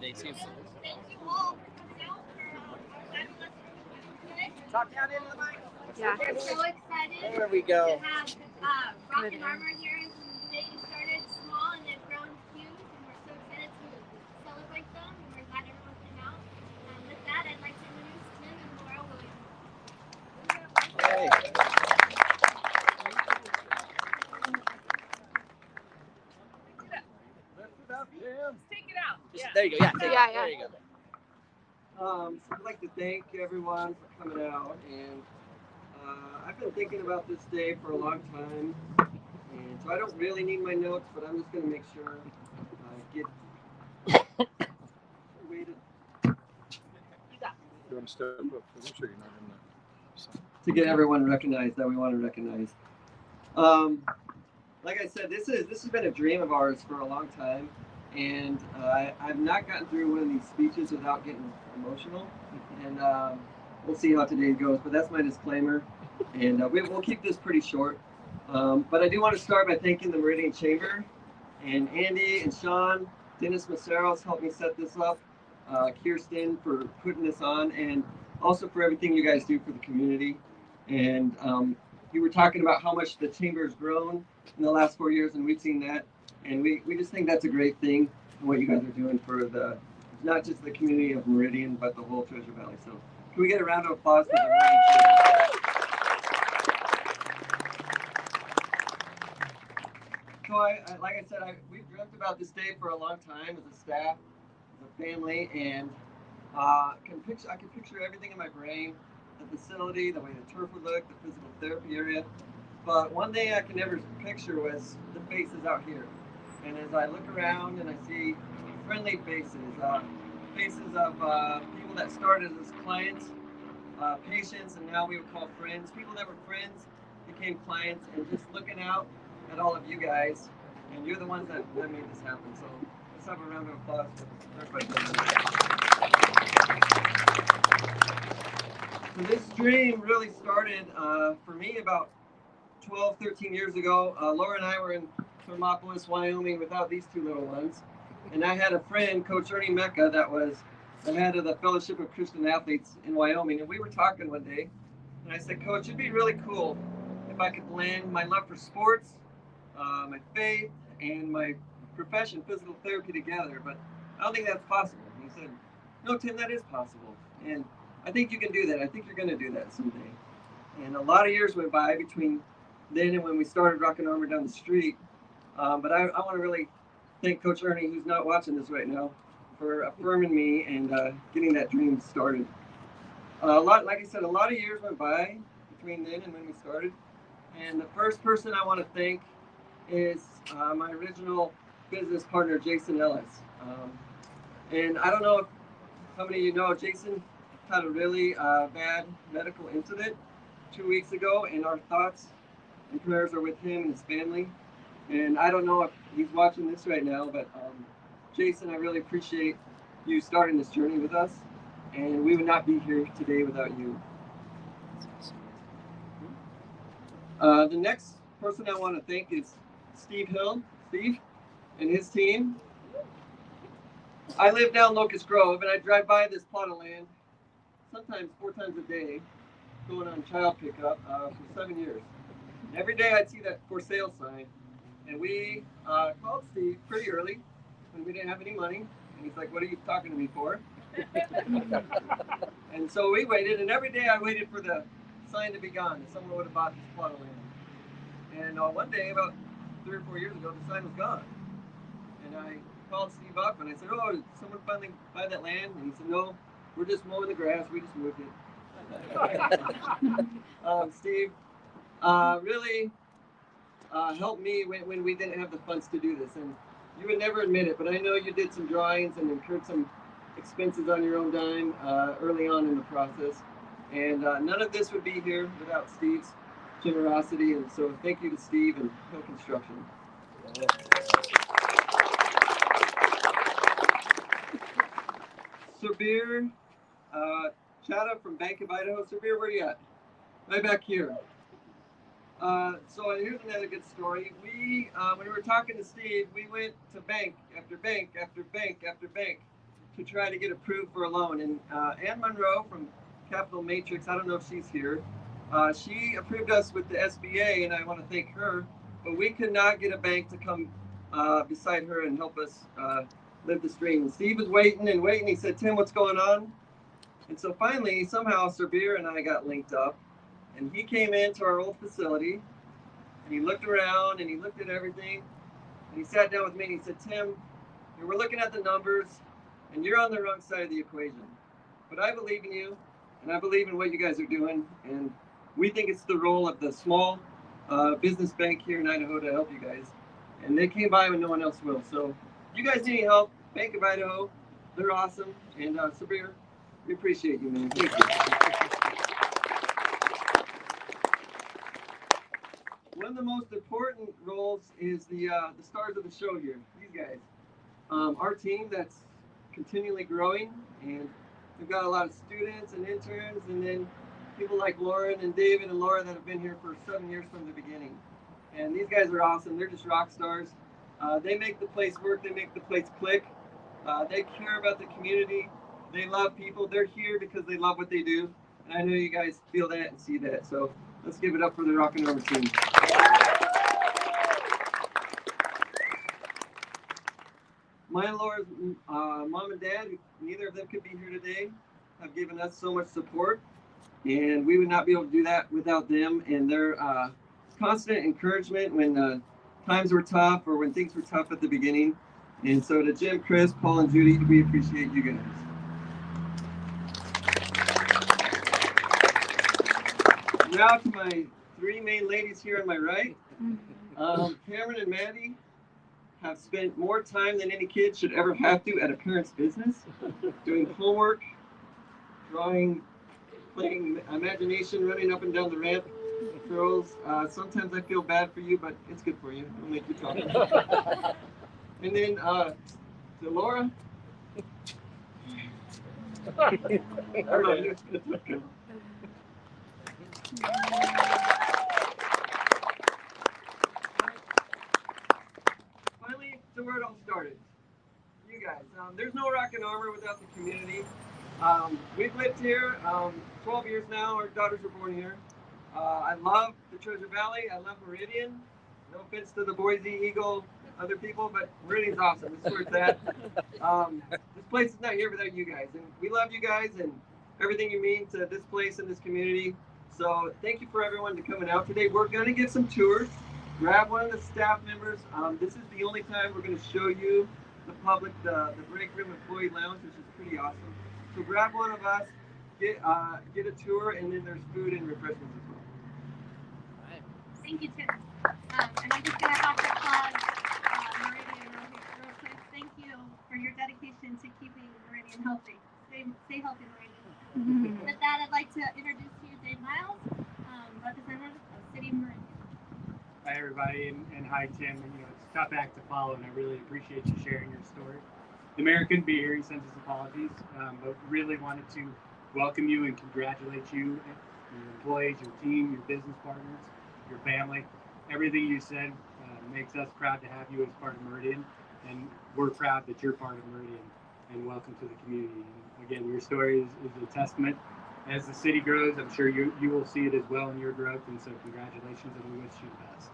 today too. Talk down into the mic. Yeah. We're so excited There we go. to have Rock and Armor here. They started small and they've grown huge, and we're so excited to celebrate them. And we're glad everyone came out. With that, I'd like to introduce Tim and Laura Williams. Hey. Take it out. Just, there you go. Yeah. Take it. Yeah. There you go. So I'd like to thank everyone for coming out, and I've been thinking about this day for a long time, and so I don't really need my notes, but I'm just going to make sure I get waited You want to step up? I'm sure you're not in the. to get everyone recognized that we want to recognize. Like I said, this has been a dream of ours for a long time, and I've not gotten through one of these speeches without getting emotional, and we'll see how today goes, but that's my disclaimer, and we'll keep this pretty short, but I do want to start by thanking the Meridian Chamber, and Andy and Sean, Dennis Maceros helped me set this up, Kirsten for putting this on, and also for everything you guys do for the community. And you were talking about how much the chamber has grown in the last 4 years, and we've seen that, and we just think that's a great thing, and what you guys are doing for the not just the community of Meridian, but the whole Treasure Valley. So can we get a round of applause for the Meridian Chamber? So like I said, we've dreamt about this day for a long time as a staff, as a family, and I can picture everything in my brain, the facility, the way the turf would look, the physical therapy area. But one thing I can never picture was the faces out here. And as I look around and I see friendly faces, faces of people that started as clients, patients, and now we would call friends, people that were friends became clients, and just looking out at all of you guys, and you're the ones that made this happen. So let's have a round of applause for everybody. So this dream really started for me about 12, 13 years ago. Laura and I were in Thermopolis, Wyoming without these two little ones. And I had a friend, Coach Ernie Mecca, that was the head of the Fellowship of Christian Athletes in Wyoming. And we were talking one day, and I said, Coach, it'd be really cool if I could blend my love for sports, my faith, and my profession, physical therapy, together. But I don't think that's possible. And he said, no, Tim, that is possible. And I think you can do that. I think you're going to do that someday. And a lot of years went by between then and when we started Rock and Armor down the street. But I want to really thank Coach Ernie, who's not watching this right now, for affirming me and getting that dream started. Like I said, a lot of years went by between then and when we started. And the first person I want to thank is my original business partner, Jason Ellis. And I don't know how many of you know, Jason had a really bad medical incident 2 weeks ago, and our thoughts and prayers are with him and his family. And I don't know if he's watching this right now, but Jason, I really appreciate you starting this journey with us, and we would not be here today without you. The next person I want to thank is Steve Hill, Steve, and his team. I live down Locust Grove, and I drive by this plot of land sometimes 4 times a day, going on child pickup for 7 years. And every day I'd see that for sale sign, and we called Steve pretty early when we didn't have any money, and he's like, what are you talking to me for? And so we waited, and every day I waited for the sign to be gone, and someone would have bought this plot of land. And one day, about 3 or 4 years ago, the sign was gone. And I called Steve up, and I said, oh, did someone finally buy that land? And he said, no, we're just mowing the grass, we just moved it. Steve really helped me when we didn't have the funds to do this. And you would never admit it, but I know you did some drawings and incurred some expenses on your own dime early on in the process. And none of this would be here without Steve's generosity. And so thank you to Steve and Hill Construction. Sabir Chada from Bank of Idaho. Sabir, where are you at? Right back here. So here's another good story. We, when we were talking to Steve, we went to bank after bank after bank after bank to try to get approved for a loan. And Ann Monroe from Capital Matrix, I don't know if she's here, she approved us with the SBA, and I want to thank her. But we could not get a bank to come beside her and help us live this dream. And Steve was waiting and waiting. He said, Tim, what's going on? And so finally, somehow, Sabir and I got linked up. And he came into our old facility, and he looked around, and he looked at everything. And he sat down with me, and he said, Tim, we're looking at the numbers, and you're on the wrong side of the equation. But I believe in you, and I believe in what you guys are doing. And we think it's the role of the small business bank here in Idaho to help you guys. And they came by when no one else will. So if you guys need any help, Bank of Idaho, they're awesome. And Sabir, we appreciate you, man. Thank you. One of the most important roles is the stars of the show here, these guys. Our team that's continually growing, and we've got a lot of students and interns, and then people like Lauren and David and Laura that have been here for 7 years from the beginning. And these guys are awesome. They're just rock stars. They make the place work. They make the place click. They care about the community. They love people. They're here because they love what they do. And I know you guys feel that and see that. So let's give it up for the Rock and Roll team. My and Laura's mom and dad, neither of them could be here today, have given us so much support. And we would not be able to do that without them and their constant encouragement when times were tough or when things were tough at the beginning. And so to Jim, Chris, Paul, and Judy, we appreciate you guys. Now to my three main ladies here on my right. Cameron and Maddie have spent more time than any kid should ever have to at a parent's business, doing homework, drawing, playing imagination, running up and down the ramp. Girls, sometimes I feel bad for you, but it's good for you. It'll make you talk. And then to Laura. Finally, to where it all started. You guys, there's no Rock and Armor without the community. We've lived here 12 years now. Our daughters were born here. I love the Treasure Valley. I love Meridian. No offense to the Boise Eagle, other people, but Meridian's awesome. This is where it's at. This place is not here without you guys. And we love you guys and everything you mean to this place and this community. So thank you for everyone to coming out today. We're going to give some tours. Grab one of the staff members. This is the only time we're going to show you the public, the break room employee lounge, which is pretty awesome. So grab one of us, get a tour, and then there's food and refreshments as well. Thank you, Tim. And I'm just going to have to plug Meridian real quick. Thank you for your dedication to keeping Meridian healthy. Stay healthy, Meridian. With that, I'd like to introduce to you Dave Miles, representative of City of Meridian. Hi, everybody, and hi, Tim. And, it's a tough act to follow, and I really appreciate you sharing your story. The mayor couldn't be here. He sends his apologies, but really wanted to welcome you and congratulate you, your employees, your team, your business partners, your family. Everything you said makes us proud to have you as part of Meridian, and we're proud that you're part of Meridian, and welcome to the community. And again, your story is a testament. As the city grows, I'm sure you will see it as well in your growth, and so congratulations, and we wish you the best.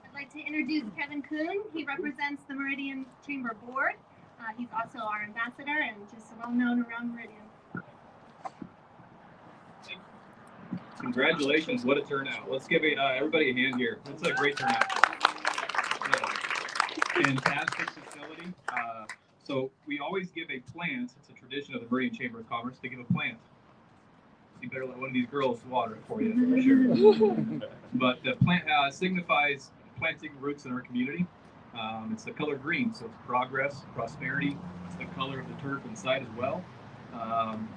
I'd like to introduce Kevin Kuhn. He represents the Meridian Chamber Board. He's also our ambassador and just well known around Meridian. Congratulations, what a turnout. Let's give everybody a hand here. It's a great turnout. Fantastic facility. So we always give a plant. It's a tradition of the Meridian Chamber of Commerce to give a plant. So you better let one of these girls water it for you, for sure. But the plant signifies planting roots in our community. It's the color green, so it's progress, prosperity. It's the color of the turf inside as well.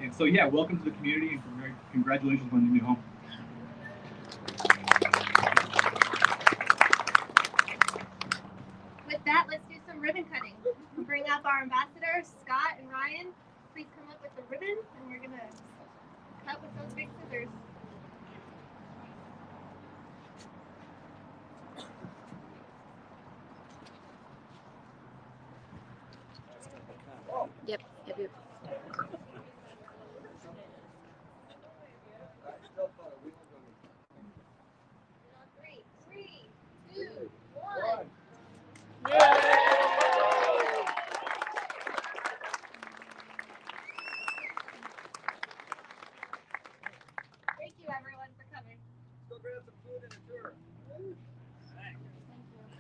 And so, yeah, welcome to the community and congratulations on your new home. With that, let's do some ribbon cutting. We'll bring up our ambassadors, Scott and Ryan. Please come up with the ribbon, and we're going to cut with those big scissors. Three, two, one. Thank you, everyone, for coming. Let's go grab some food and a tour.